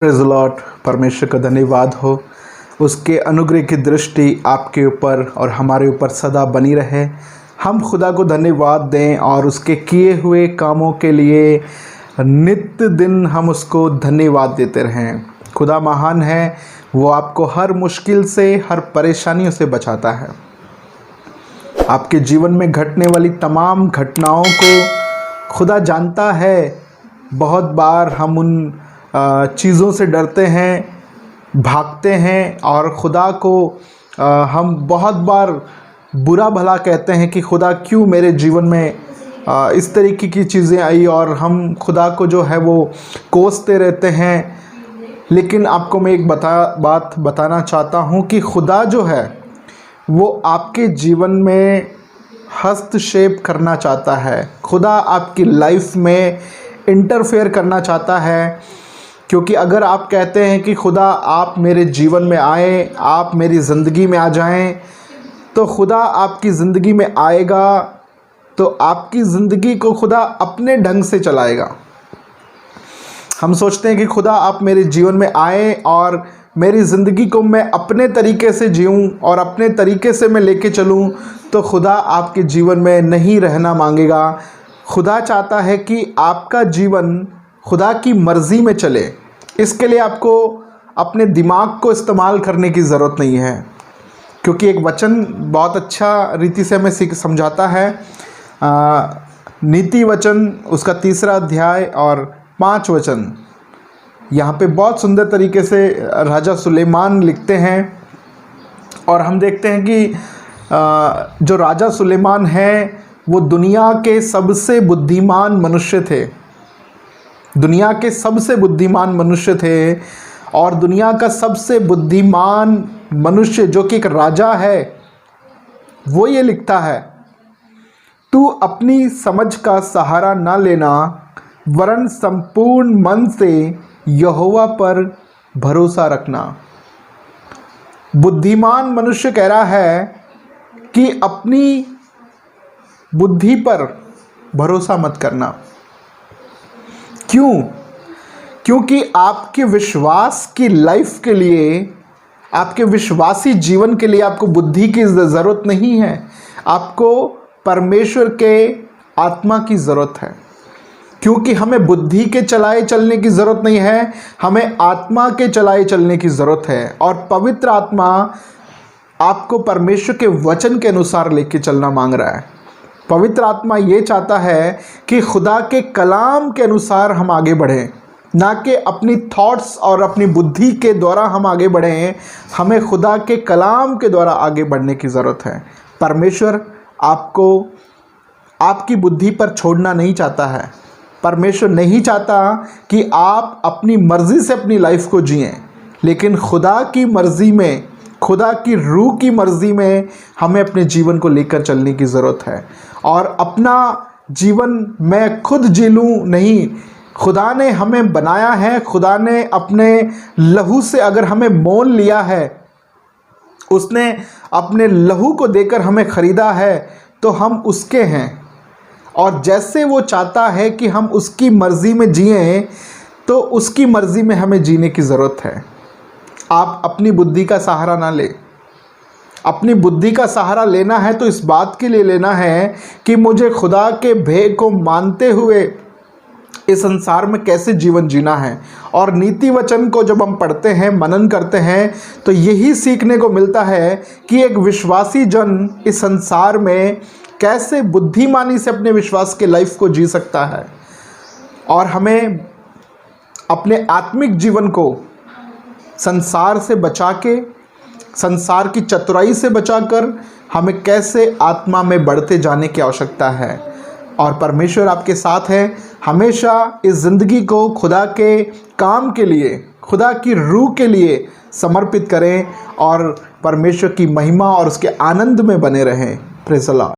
Praise the Lord. परमेश्वर का धन्यवाद हो, उसके अनुग्रह की दृष्टि आपके ऊपर और हमारे ऊपर सदा बनी रहे। हम खुदा को धन्यवाद दें और उसके किए हुए कामों के लिए नित्य दिन हम उसको धन्यवाद देते रहें। खुदा महान है, वो आपको हर मुश्किल से, हर परेशानियों से बचाता है। आपके जीवन में घटने वाली तमाम घटनाओं को खुदा जानता है। बहुत बार हम उन चीज़ों से डरते हैं, भागते हैं और खुदा को हम बहुत बार बुरा भला कहते हैं कि खुदा क्यों मेरे जीवन में इस तरीके की चीज़ें आई, और हम खुदा को जो है वो कोसते रहते हैं। लेकिन आपको मैं एक बात बताना चाहता हूँ कि खुदा जो है वो आपके जीवन में हस्तक्षेप करना चाहता है। खुदा आपकी लाइफ में इंटरफेयर करना चाहता है, क्योंकि अगर आप कहते हैं कि खुदा आप मेरे जीवन में आए, आप मेरी ज़िंदगी में आ जाएं, तो खुदा आपकी ज़िंदगी में आएगा तो आपकी ज़िंदगी को खुदा अपने ढंग से चलाएगा। हम सोचते हैं कि खुदा आप मेरे जीवन में आए और मेरी ज़िंदगी को मैं अपने तरीके से जीऊँ और अपने तरीके से मैं लेके चलूँ, तो खुदा आपके जीवन में नहीं रहना मांगेगा। खुदा चाहता है कि आपका जीवन खुदा की मर्ज़ी में चले। इसके लिए आपको अपने दिमाग को इस्तेमाल करने की ज़रूरत नहीं है, क्योंकि एक वचन बहुत अच्छा रीति से हमें समझाता है। नीति वचन उसका 3 अध्याय और 5 वचन, यहाँ पे बहुत सुंदर तरीके से राजा सुलेमान लिखते हैं। और हम देखते हैं कि जो राजा सुलेमान है वो दुनिया के सबसे बुद्धिमान मनुष्य थे। दुनिया के सबसे बुद्धिमान मनुष्य थे, और दुनिया का सबसे बुद्धिमान मनुष्य जो कि एक राजा है, वो ये लिखता है, तू अपनी समझ का सहारा ना लेना, वरन संपूर्ण मन से यहोवा पर भरोसा रखना। बुद्धिमान मनुष्य कह रहा है कि अपनी बुद्धि पर भरोसा मत करना। क्यों? क्योंकि आपके विश्वास की लाइफ के लिए, आपके विश्वासी जीवन के लिए आपको बुद्धि की ज़रूरत नहीं है, आपको परमेश्वर के आत्मा की ज़रूरत है। क्योंकि हमें बुद्धि के चलाए चलने की ज़रूरत नहीं है, हमें आत्मा के चलाए चलने की ज़रूरत है। और पवित्र आत्मा आपको परमेश्वर के वचन के अनुसार लेके चलना मांग रहा है। पवित्र आत्मा ये चाहता है कि खुदा के कलाम के अनुसार हम आगे बढ़ें, ना कि अपनी थॉट्स और अपनी बुद्धि के द्वारा हम आगे बढ़ें। हमें खुदा के कलाम के द्वारा आगे बढ़ने की ज़रूरत है। परमेश्वर आपको आपकी बुद्धि पर छोड़ना नहीं चाहता है। परमेश्वर नहीं चाहता कि आप अपनी मर्ज़ी से अपनी लाइफ को जिएं, लेकिन खुदा की मर्ज़ी में, खुदा की रूह की मर्ज़ी में हमें अपने जीवन को लेकर चलने की ज़रूरत है। और अपना जीवन मैं खुद जी लूँ नहीं, खुदा ने हमें बनाया है, खुदा ने अपने लहू से अगर हमें मोल लिया है, उसने अपने लहू को देकर हमें ख़रीदा है, तो हम उसके हैं। और जैसे वो चाहता है कि हम उसकी मर्ज़ी में जिएं, तो उसकी मर्ज़ी में हमें जीने की ज़रूरत है। आप अपनी बुद्धि का सहारा ना लें। अपनी बुद्धि का सहारा लेना है तो इस बात के लिए लेना है कि मुझे खुदा के भय को मानते हुए इस संसार में कैसे जीवन जीना है। और नीति वचन को जब हम पढ़ते हैं, मनन करते हैं, तो यही सीखने को मिलता है कि एक विश्वासी जन इस संसार में कैसे बुद्धिमानी से अपने विश्वास के लाइफ को जी सकता है। और हमें अपने आत्मिक जीवन को संसार से बचा के, संसार की चतुराई से बचाकर हमें कैसे आत्मा में बढ़ते जाने की आवश्यकता है। और परमेश्वर आपके साथ है। हमेशा इस ज़िंदगी को खुदा के काम के लिए, खुदा की रूह के लिए समर्पित करें और परमेश्वर की महिमा और उसके आनंद में बने रहें। Praise the Lord.